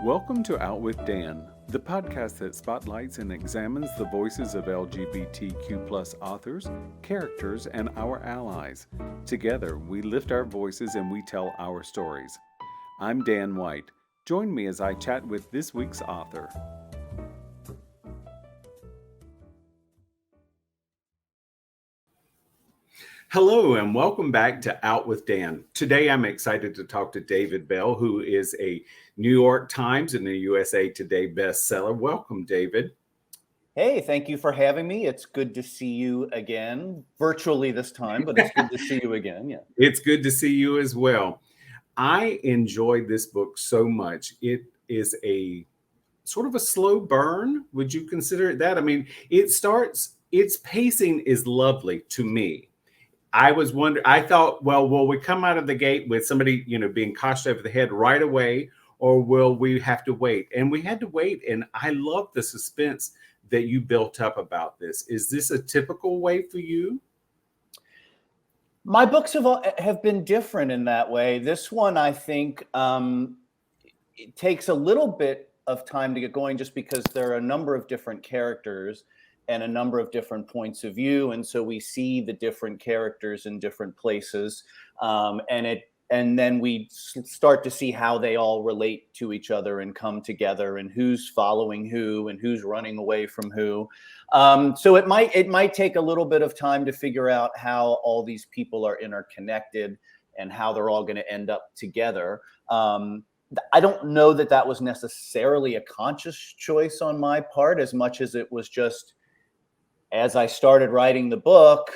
Welcome to Out with Dan, the podcast that spotlights and examines the voices of LGBTQ+ authors, characters, and our allies. Together, we lift our voices and we tell our stories. I'm Dan White. Join me as I chat with this week's author. Hello and welcome back to Out with Dan. Today I'm excited to talk to David Bell, who is a New York Times and a USA Today bestseller. Welcome, David. Hey, thank you for having me. It's good to see you again, virtually this time, but it's good to see you again. Yeah, it's good to see you as well. I enjoyed this book so much. It is a sort of a slow burn. Would you consider it that? I mean, its pacing is lovely to me. I thought, well, will we come out of the gate with somebody, being coshed over the head right away, or will we have to wait? And we had to wait. And I love the suspense that you built up about this. Is this a typical way for you? My books have been different in that way. This one, I think, it takes a little bit of time to get going just because there are a number of different characters and a number of different points of view. And so we see the different characters in different places. And then we start to see how they all relate to each other and come together and who's following who and who's running away from who. So it might take a little bit of time to figure out how all these people are interconnected and how they're all going to end up together. I don't know that was necessarily a conscious choice on my part as much as it was just, as I started writing the book,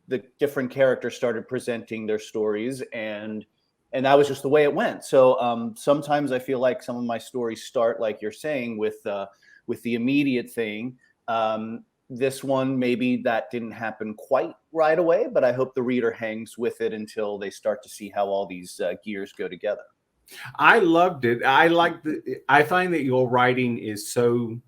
the different characters started presenting their stories, and that was just the way it went. So sometimes I feel like some of my stories start, like you're saying, with the immediate thing. This one, maybe that didn't happen quite right away, but I hope the reader hangs with it until they start to see how all these gears go together. I loved it. I find that your writing is so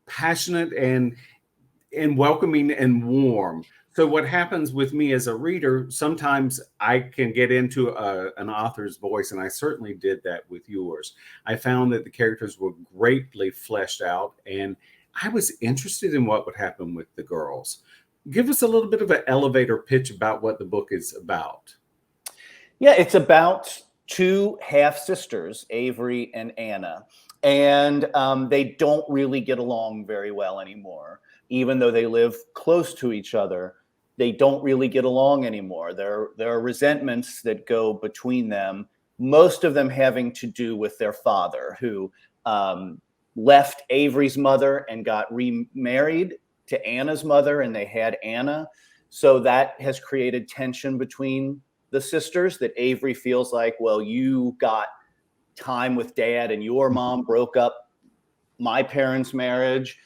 passionate and welcoming and warm. So what happens with me as a reader, sometimes I can get into an author's voice, and I certainly did that with yours. I found that the characters were greatly fleshed out, and I was interested in what would happen with the girls. Give us a little bit of an elevator pitch about what the book is about. Yeah, it's about two half-sisters, Avery and Anna. And they don't really get along very well anymore. Even though they live close to each other, they don't really get along anymore. There are resentments that go between them, most of them having to do with their father, who left Avery's mother and got remarried to Anna's mother, and they had Anna. So that has created tension between the sisters, that Avery feels like, well, you got time with dad and your mom broke up my parents' marriage.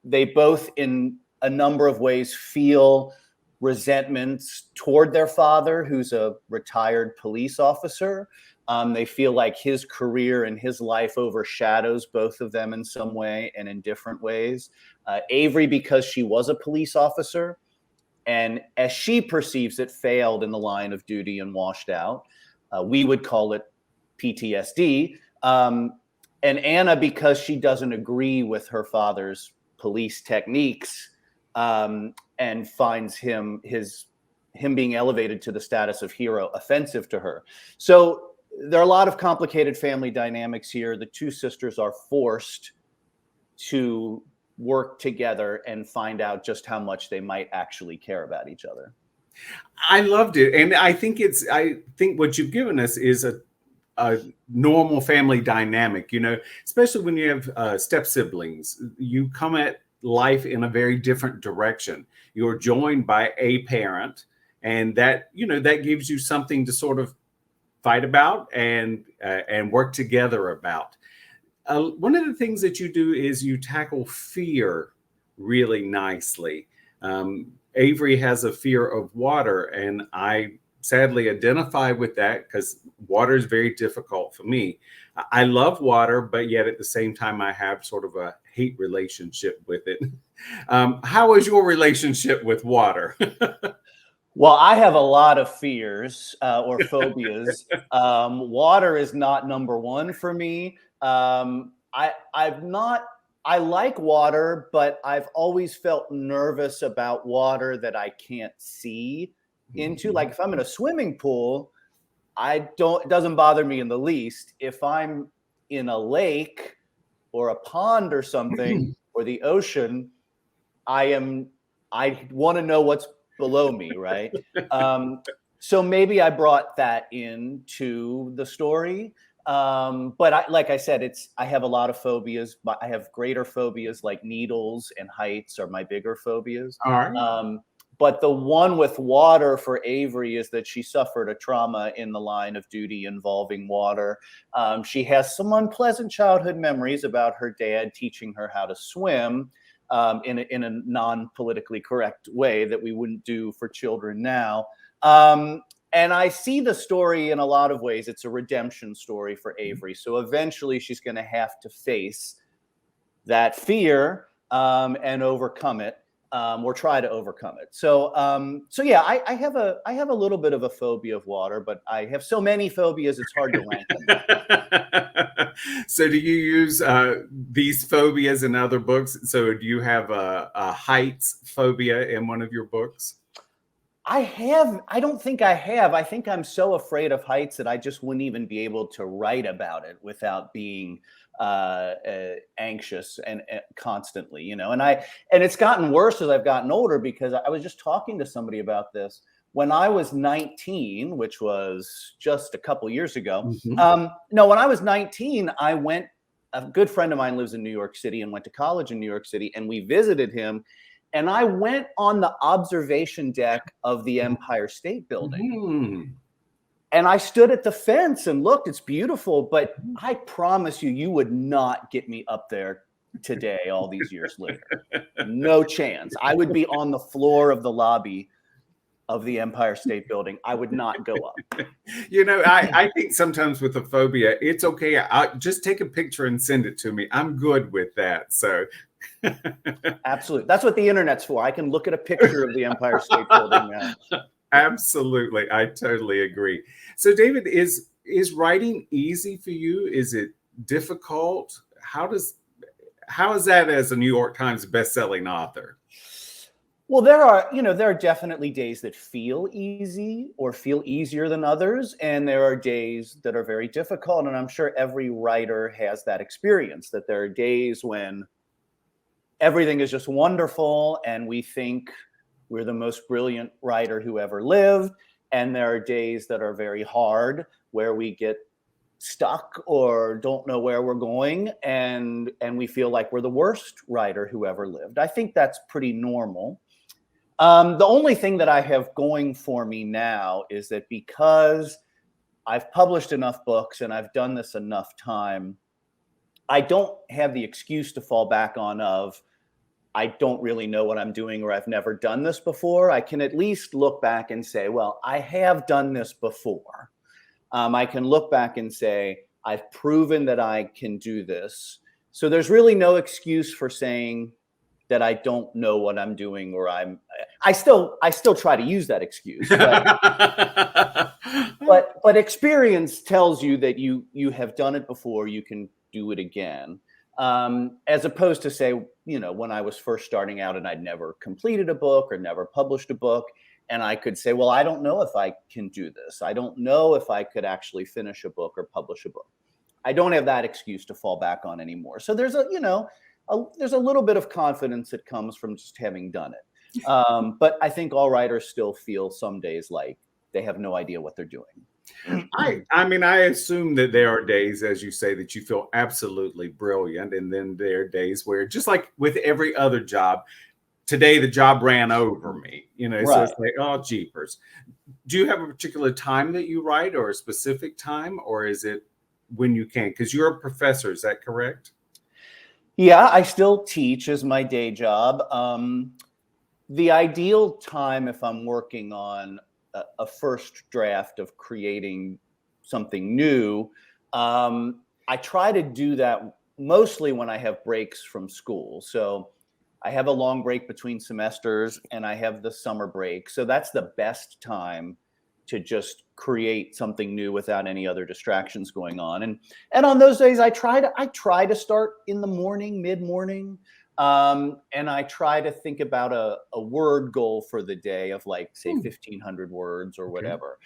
They both, in a number of ways, feel resentments toward their father, who's a retired police officer. They feel like his career and his life overshadows both of them in some way and in different ways. Avery, because she was a police officer and, as she perceives it, failed in the line of duty and washed out. We would call it PTSD. And Anna, because she doesn't agree with her father's police techniques, and finds him being elevated to the status of hero offensive to her. So there are a lot of complicated family dynamics here. The two sisters are forced to work together and find out just how much they might actually care about each other. I loved it. And I think what you've given us is a normal family dynamic, especially when you have step siblings. You come at life in a very different direction. You're joined by a parent, and that gives you something to sort of fight about and work together about. One of the things that you do is you tackle fear really nicely. Avery has a fear of water, and I sadly identify with that because water is very difficult for me. I love water, but yet at the same time, I have sort of a hate relationship with it. How is your relationship with water? Well, I have a lot of fears or phobias. Water is not number one for me. I've not. I like water, but I've always felt nervous about water that I can't see into. Like if I'm in a swimming pool, I don't. It doesn't bother me in the least. If I'm in a lake or a pond or something or the ocean, I want to know what's below me, right? So maybe I brought that into the story. But like I said, I have a lot of phobias, but I have greater phobias like needles and heights are my bigger phobias. All right. But the one with water for Avery is that she suffered a trauma in the line of duty involving water. She has some unpleasant childhood memories about her dad teaching her how to swim in a non-politically correct way that we wouldn't do for children now. And I see the story in a lot of ways. It's a redemption story for Avery. So eventually she's going to have to face that fear and overcome it. Or try to overcome it. So yeah, I have a little bit of a phobia of water, but I have so many phobias it's hard to rank them. So do you use these phobias in other books? So do you have a heights phobia in one of your books? I don't think I have. I think I'm so afraid of heights that I just wouldn't even be able to write about it without being anxious and constantly, and it's gotten worse as I've gotten older, because I was just talking to somebody about this when I was 19, which was just a couple years ago. No, when I was 19, a good friend of mine lives in New York City and went to college in New York City, and we visited him. And I went on the observation deck of the Empire State Building. And I stood at the fence and looked. It's beautiful, but I promise you would not get me up there today, all these years later. No chance. I would be on the floor of the lobby of the Empire State Building. I would not go up. I think sometimes with a phobia, it's okay. I'll just take a picture and send it to me. I'm good with that. So absolutely. That's what the internet's for. I can look at a picture of the Empire State Building now. Absolutely. I totally agree. So David, is writing easy for you? Is it difficult? How is that as a New York Times bestselling author? Well, there are definitely days that feel easy or feel easier than others. And there are days that are very difficult. And I'm sure every writer has that experience, that there are days when everything is just wonderful and we think we're the most brilliant writer who ever lived. And there are days that are very hard where we get stuck or don't know where we're going. And we feel like we're the worst writer who ever lived. I think that's pretty normal. The only thing that I have going for me now is that because I've published enough books and I've done this enough time, I don't have the excuse to fall back on of, I don't really know what I'm doing, or I've never done this before. I can at least look back and say, well, I have done this before. I can look back and say, I've proven that I can do this. So there's really no excuse for saying that I don't know what I'm doing, or I still try to use that excuse. But experience tells you that you have done it before, you can do it again. As opposed to say, when I was first starting out and I'd never completed a book or never published a book, and I could say, well, I don't know if I can do this. I don't know if I could actually finish a book or publish a book. I don't have that excuse to fall back on anymore. So there's there's a little bit of confidence that comes from just having done it. But I think all writers still feel some days like they have no idea what they're doing. I mean, I assume that there are days, as you say, that you feel absolutely brilliant. And then there are days where, just like with every other job, today the job ran over me, Right. So it's like, oh, jeepers. Do you have a particular time that you write, or a specific time, or is it when you can? Because you're a professor, is that correct? Yeah, I still teach as my day job. The ideal time, if I'm working on a first draft of creating something new, I try to do that mostly when I have breaks from school. So I have a long break between semesters, and I have the summer break. So that's the best time to just create something new without any other distractions going on. And on those days, I try to start in the morning, mid-morning. And I try to think about a word goal for the day of like, say, 1,500 words or whatever.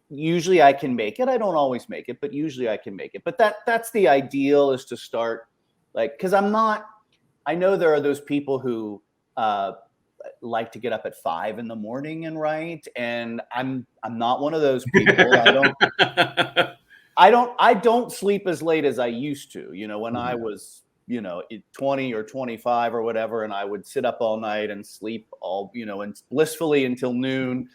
Usually I can make it. I don't always make it, but usually I can make it. But that's the ideal, is to start like, because I know there are those people who like to get up at 5 in the morning and write, and I'm not one of those people. I don't sleep as late as I used to. When I was 20 or 25 or wwhatever, and I would sit up all night and sleep and blissfully until noon.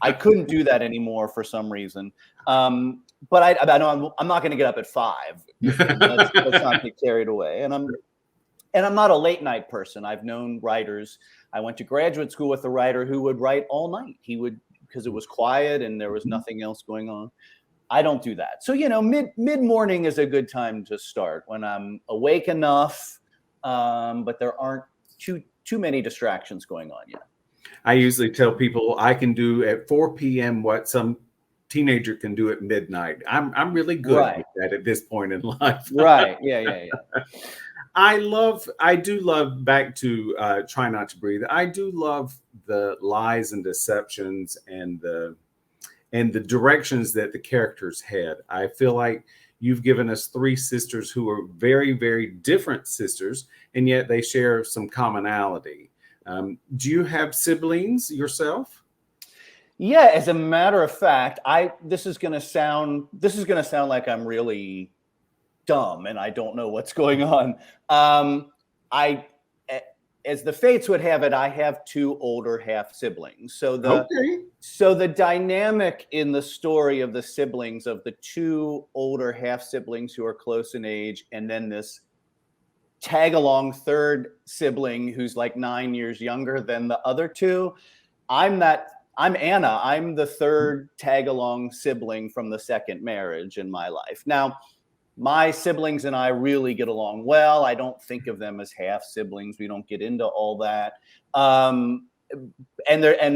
I couldn't do that anymore for some reason. But I know I'm not going to get up at 5. Let's not get carried away. And I'm not a late night person. I've known writers. I went to graduate school with a writer who would write all night. He would, because it was quiet and there was nothing else going on. I don't do that. So, mid-morning is a good time to start, when I'm awake enough, but there aren't too many distractions going on yet. I usually tell people I can do at 4 p.m. what some teenager can do at midnight. I'm really good with that at this point in life. Right. Yeah. I do love, back to Try Not to Breathe. I do love the lies and deceptions and the directions that the characters had. I feel like you've given us 3 sisters who are very, very different sisters, and yet they share some commonality. Do you have siblings yourself? Yeah, as a matter of fact, this is gonna sound like I'm really dumb and I don't know what's going on. As the fates would have it, I have 2 older half siblings. So the dynamic in the story of the siblings, of the 2 older half siblings who are close in age, and then this tag along third sibling who's like 9 years younger than the other 2. I'm Anna. I'm the third tag along sibling from the second marriage in my life. Now, my siblings and I really get along well. I don't think of them as half siblings. We don't get into all that. And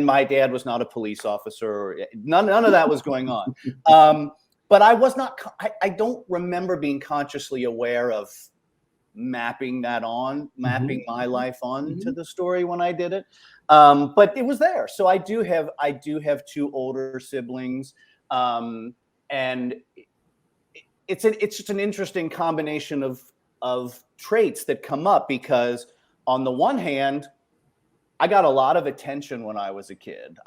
my dad was not a police officer. None of that was going on. But I don't remember being consciously aware of mapping my life on to the story when I did it. But it was there. So I do have 2 older siblings. And it's just an interesting combination of traits that come up, because on the one hand, I got a lot of attention when I was a kid.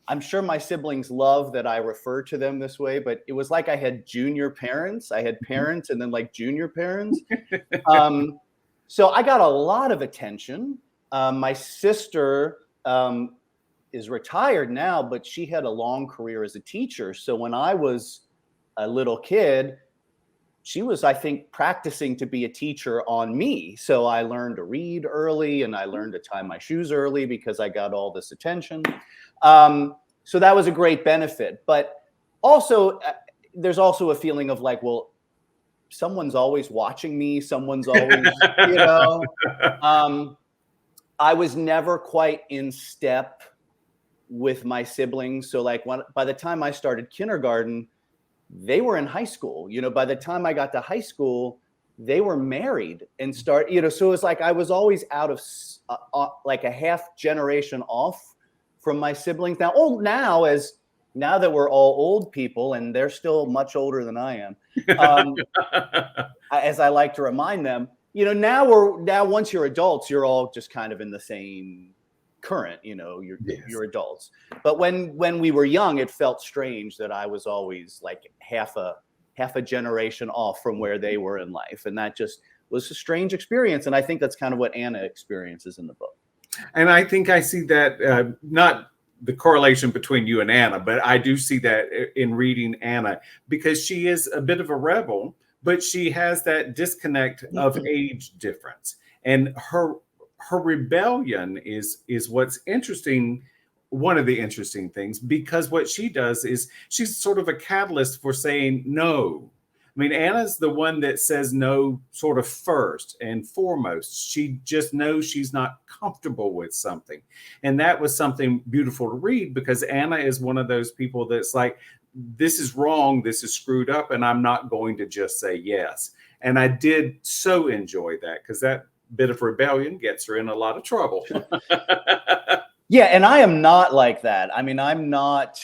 I'm sure my siblings love that I refer to them this way, but it was like I had junior parents. I had parents and then like junior parents. So I got a lot of attention. My sister is retired now, but she had a long career as a teacher. So when I was a little kid, she was, I think, practicing to be a teacher on me. So I learned to read early, and I learned to tie my shoes early because I got all this attention. So that was a great benefit. But also, there's also a feeling of like, well, someone's always watching me. Someone's always, I was never quite in step with my siblings. So like by the time I started kindergarten, they were in high school. By the time I got to high school, they were married and so it was like I was always out of like a half generation off from my siblings. Now that we're all old people, and they're still much older than I am, as I like to remind them, now once you're adults, you're all just kind of in the same current, you're adults. But when we were young, it felt strange that I was always like half a generation off from where they were in life. And that just was a strange experience. And I think that's kind of what Anna experiences in the book. And I think I see that, not the correlation between you and Anna, but I do see that in reading Anna, because she is a bit of a rebel, but she has that disconnect of age difference. And her rebellion is what's interesting, one of the interesting things, because what she does is she's sort of a catalyst for saying no. I mean, Anna's the one that says no sort of first and foremost. She just knows she's not comfortable with something. And that was something beautiful to read, because Anna is one of those people that's like, this is wrong, this is screwed up, and I'm not going to just say yes. And I did so enjoy that, because that bit of rebellion gets her in a lot of trouble. Yeah, and I am not like that. I mean, I'm not,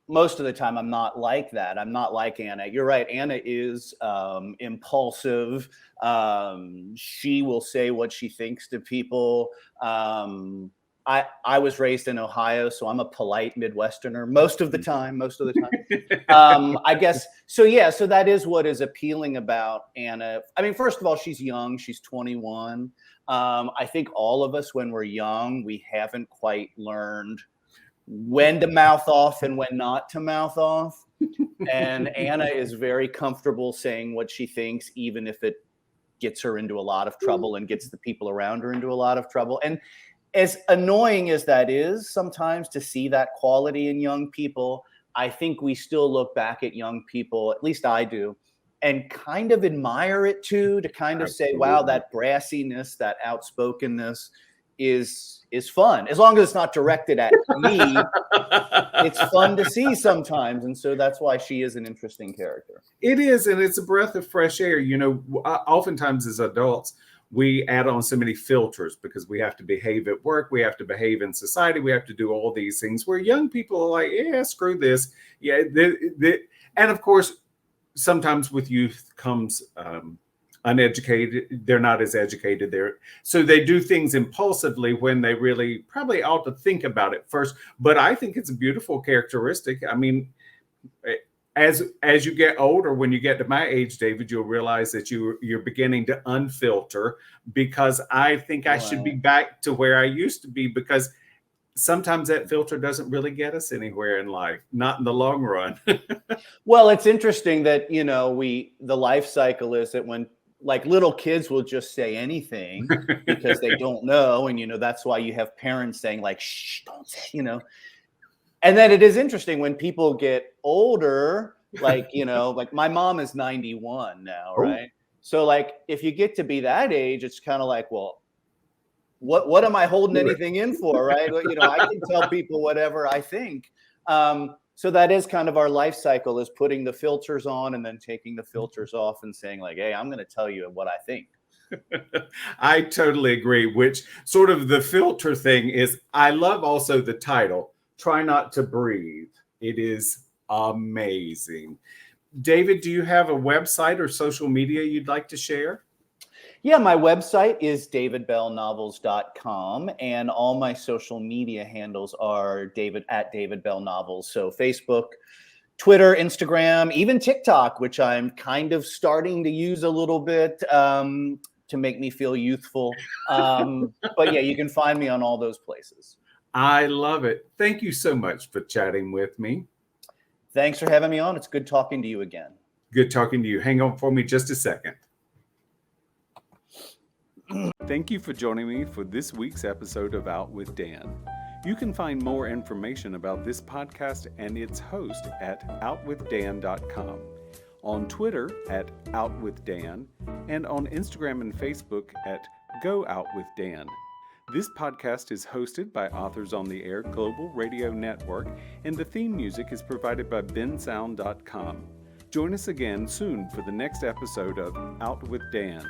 most of the time, I'm not like that. I'm not like Anna. You're right. Anna is impulsive. She will say what she thinks to people. I was raised in Ohio, so I'm a polite Midwesterner most of the time. I guess. So yeah, so that is what is appealing about Anna. I mean, first of all, she's young. She's 21. I think all of us, when we're young, we haven't quite learned when to mouth off and when not to mouth off. And Anna is very comfortable saying what she thinks, even if it gets her into a lot of trouble and gets the people around her into a lot of trouble. And as annoying as that is sometimes to see that quality in young people, I think we still look back at young people, at least I do, and kind of admire it too, to kind of say, wow, that brassiness, that outspokenness is fun. As long as it's not directed at me, it's fun to see sometimes. And so that's why she is an interesting character. It is, and it's a breath of fresh air. You know, oftentimes as adults, we add on so many filters because we have to behave at work, we have to behave in society, we have to do all these things, where young people are like, yeah, screw this. Yeah. And of course, sometimes with youth comes uneducated. They're not as educated there. So they do things impulsively when they really probably ought to think about it first. But I think it's a beautiful characteristic. I mean, as you get older, when you get to my age, David, you'll realize that you're beginning to unfilter, because I think I should be back to where I used to be, because sometimes that filter doesn't really get us anywhere in life, not in the long run. Well, it's interesting that, you know, the life cycle is that when, like, little kids will just say anything because they don't know. And, you know, that's why you have parents saying, like, shh, don't say, you know. And then it is interesting when people get older, like, you know, like my mom is 91 now, right? So like, if you get to be that age, it's kind of like, well, what am I holding anything in for, right? You know, I can tell people whatever I think. So that is kind of our life cycle, is putting the filters on and then taking the filters off and saying like, hey, I'm going to tell you what I think. I totally agree, which sort of the filter thing is, I love also the title, Try Not to Breathe. It is amazing. David, do you have a website or social media you'd like to share? Yeah, my website is davidbellnovels.com, and all my social media handles are David Bell Novels. So Facebook, Twitter, Instagram, even TikTok, which I'm kind of starting to use a little bit to make me feel youthful. But yeah, you can find me on all those places. I love it. Thank you so much for chatting with me. Thanks for having me on. It's good talking to you again. Good talking to you. Hang on for me just a second. Thank you for joining me for this week's episode of Out with Dan. You can find more information about this podcast and its host at OutWithDan.com, on Twitter at OutWithDan, and on Instagram and Facebook at GoOutWithDan. This podcast is hosted by Authors on the Air Global Radio Network, and the theme music is provided by bensound.com. Join us again soon for the next episode of Out with Dan.